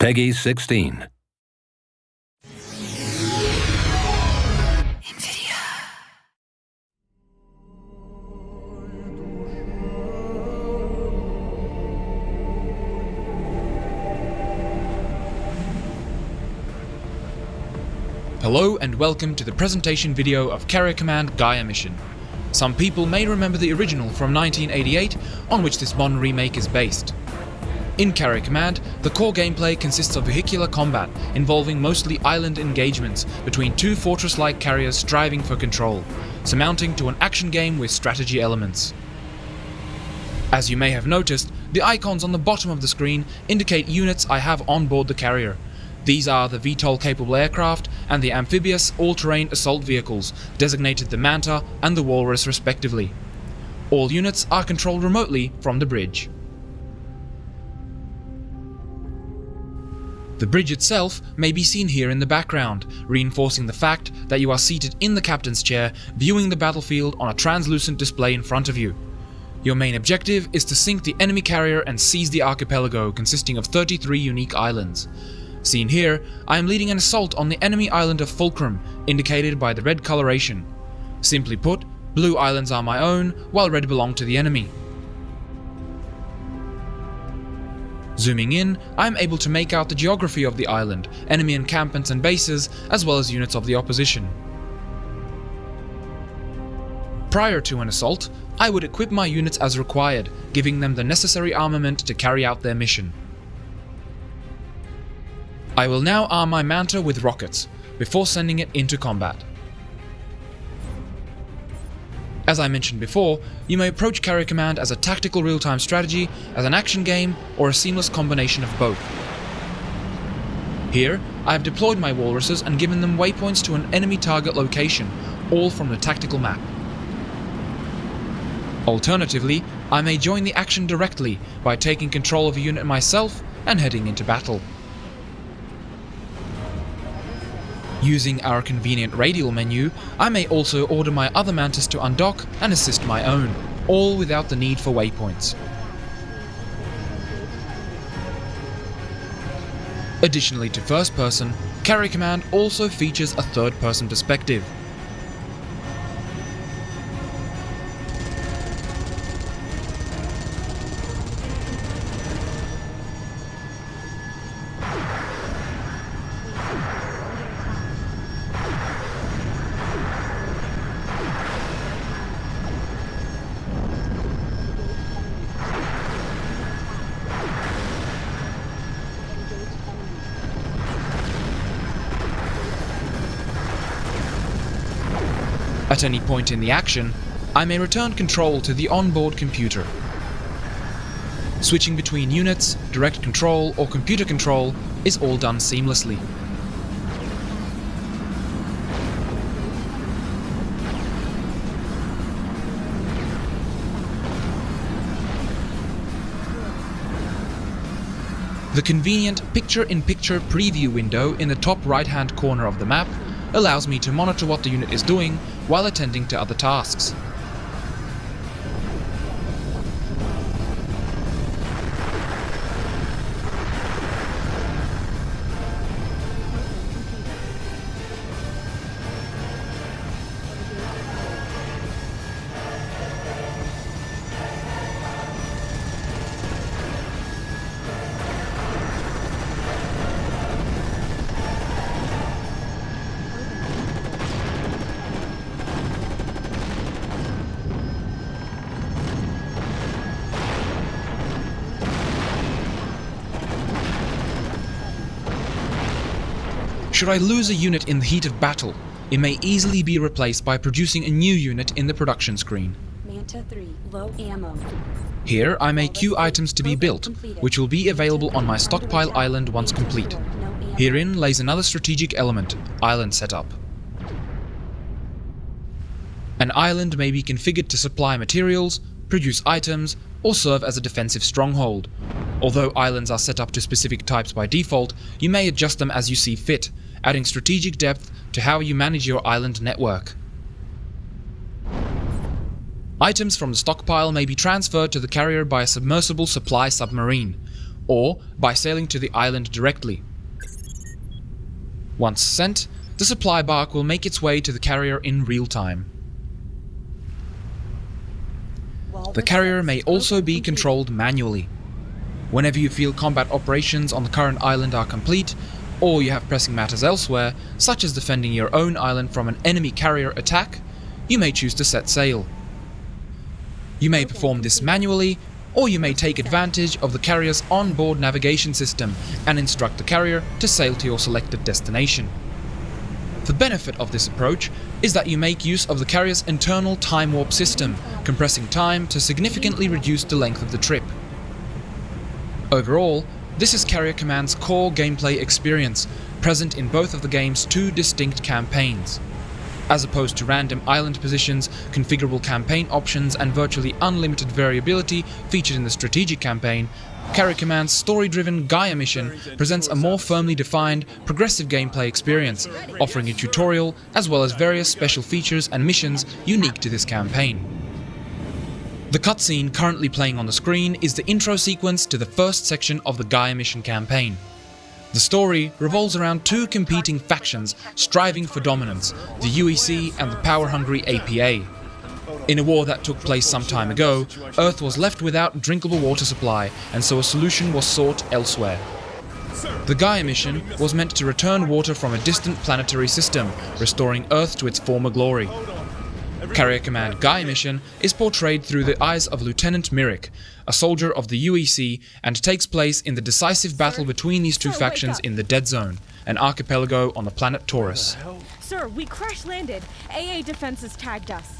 Peggy 16. Hello and welcome to the presentation video of Carrier Command Gaea Mission. Some people may remember the original from 1988, on which this modern remake is based. In Carrier Command, the core gameplay consists of vehicular combat involving mostly island engagements between two fortress-like carriers striving for control, surmounting to an action game with strategy elements. As you may have noticed, the icons on the bottom of the screen indicate units I have on board the carrier. These are the VTOL-capable aircraft and the amphibious all-terrain assault vehicles, designated the Manta and the Walrus respectively. All units are controlled remotely from the bridge. The bridge itself may be seen here in the background, reinforcing the fact that you are seated in the captain's chair, viewing the battlefield on a translucent display in front of you. Your main objective is to sink the enemy carrier and seize the archipelago, consisting of 33 unique islands. Seen here, I am leading an assault on the enemy island of Fulcrum, indicated by the red coloration. Simply put, blue islands are my own, while red belong to the enemy. Zooming in, I am able to make out the geography of the island, enemy encampments and bases, as well as units of the opposition. Prior to an assault, I would equip my units as required, giving them the necessary armament to carry out their mission. I will now arm my Manta with rockets, before sending it into combat. As I mentioned before, you may approach Carrier Command as a tactical real-time strategy, as an action game, or a seamless combination of both. Here, I have deployed my walruses and given them waypoints to an enemy target location, all from the tactical map. Alternatively, I may join the action directly by taking control of a unit myself and heading into battle. Using our convenient radial menu, I may also order my other Mantis to undock and assist my own, all without the need for waypoints. Additionally to first person, Carrier Command also features a third person perspective. At any point in the action, I may return control to the onboard computer. Switching between units, direct control, or computer control is all done seamlessly. The convenient picture-in-picture preview window in the top right-hand corner of the map allows me to monitor what the unit is doing while attending to other tasks. Should I lose a unit in the heat of battle, it may easily be replaced by producing a new unit in the production screen. Manta 3, low ammo. Here I may queue items to be built, which will be available on my stockpile island once complete. Herein lays another strategic element, island setup. An island may be configured to supply materials, produce items, or serve as a defensive stronghold. Although islands are set up to specific types by default, you may adjust them as you see fit, adding strategic depth to how you manage your island network. Items from the stockpile may be transferred to the carrier by a submersible supply submarine. or by sailing to the island directly. Once sent, the supply bark will make its way to the carrier in real time. The carrier may also be controlled manually. Whenever you feel combat operations on the current island are complete, or you have pressing matters elsewhere, such as defending your own island from an enemy carrier attack, you may choose to set sail. You may perform this manually, or you may take advantage of the carrier's onboard navigation system and instruct the carrier to sail to your selected destination. The benefit of this approach is that you make use of the carrier's internal time warp system, compressing time to significantly reduce the length of the trip. Overall, this is Carrier Command's core gameplay experience, present in both of the game's two distinct campaigns. As opposed to random island positions, configurable campaign options, and virtually unlimited variability featured in the strategic campaign, Carrier Command's story-driven Gaea Mission presents a more firmly defined, progressive gameplay experience, offering a tutorial as well as various special features and missions unique to this campaign. The cutscene currently playing on the screen is the intro sequence to the first section of the Gaea Mission campaign. The story revolves around two competing factions striving for dominance, the UEC and the power-hungry APA. In a war that took place some time ago, Earth was left without drinkable water supply, and so a solution was sought elsewhere. The Gaea Mission was meant to return water from a distant planetary system, restoring Earth to its former glory. Carrier Command Gaea Mission is portrayed through the eyes of Lieutenant Myrik, a soldier of the UEC, and takes place in the decisive battle between these two factions in the Dead Zone, an archipelago on the planet Taurus. Sir, we crash-landed. AA defenses tagged us.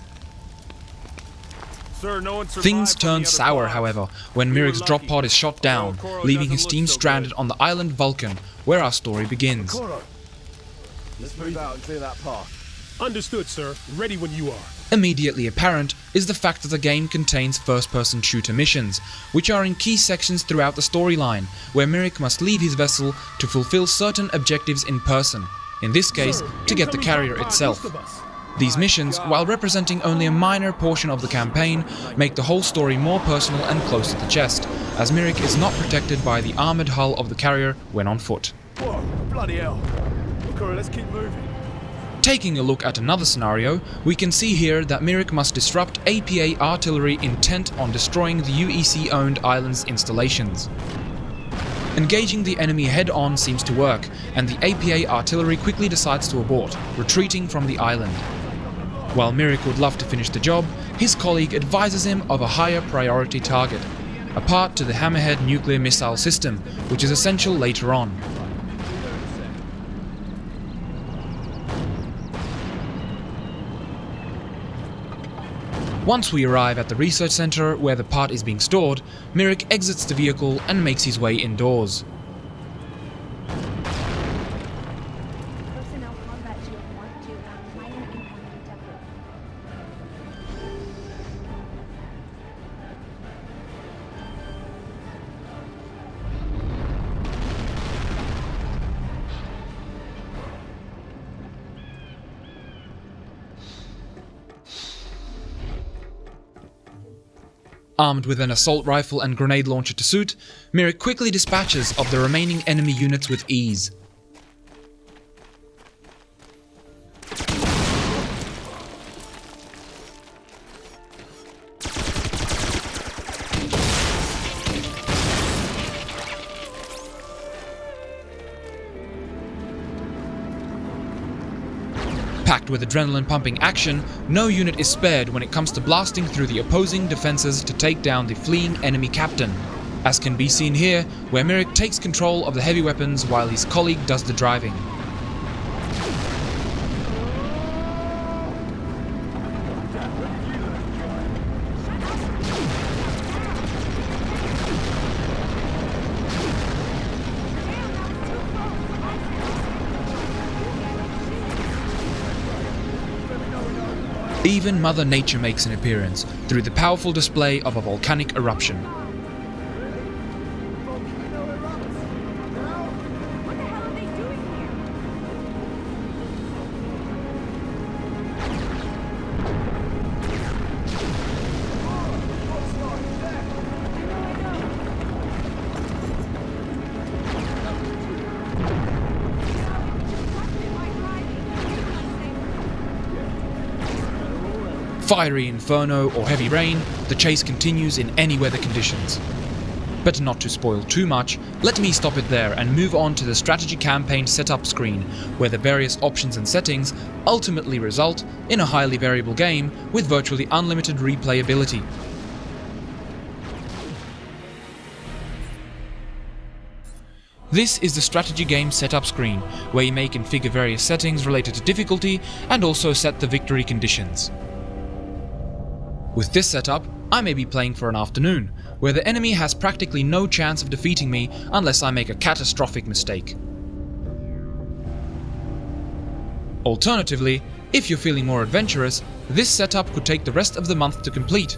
Sir, no one survived Things from turn the other sour, pod. however, when Myrik's drop pod is shot down, leaving his team stranded on the island Vulcan, where our story begins. Let's move out and clear that path. Understood, sir. Ready when you are. Immediately apparent is the fact that the game contains first-person shooter missions, which are in key sections throughout the storyline, where Myrik must leave his vessel to fulfill certain objectives in person, in this case, to get the carrier itself. These missions, while representing only a minor portion of the campaign, make the whole story more personal and close to the chest, as Myrik is not protected by the armored hull of the carrier when on foot. Whoa, bloody hell. Okay, let's keep moving. Taking a look at another scenario, we can see here that Myrik must disrupt APA artillery intent on destroying the UEC-owned island's installations. Engaging the enemy head-on seems to work, and the APA artillery quickly decides to abort, retreating from the island. While Myrik would love to finish the job, his colleague advises him of a higher priority target, a part to the Hammerhead nuclear missile system, which is essential later on. Once we arrive at the research center where the part is being stored, Myrik exits the vehicle and makes his way indoors. Personnel combat shield 1-2 minor incoming detected. Armed with an assault rifle and grenade launcher to suit, Myrik quickly dispatches of the remaining enemy units with ease. Packed with adrenaline-pumping action, no unit is spared when it comes to blasting through the opposing defenses to take down the fleeing enemy captain, as can be seen here, where Myrik takes control of the heavy weapons while his colleague does the driving. Even Mother Nature makes an appearance through the powerful display of a volcanic eruption. What the hell are they doing here? Fiery inferno or heavy rain, the chase continues in any weather conditions. But not to spoil too much, let me stop it there and move on to the strategy campaign setup screen, where the various options and settings ultimately result in a highly variable game with virtually unlimited replayability. This is the strategy game setup screen, where you may configure various settings related to difficulty and also set the victory conditions. With this setup, I may be playing for an afternoon, where the enemy has practically no chance of defeating me unless I make a catastrophic mistake. Alternatively, if you're feeling more adventurous, this setup could take the rest of the month to complete,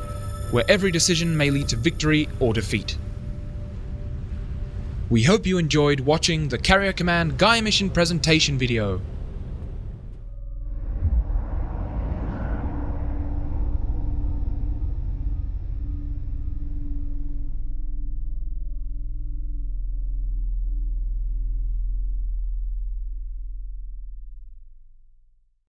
where every decision may lead to victory or defeat. We hope you enjoyed watching the Carrier Command Gaea Mission presentation video.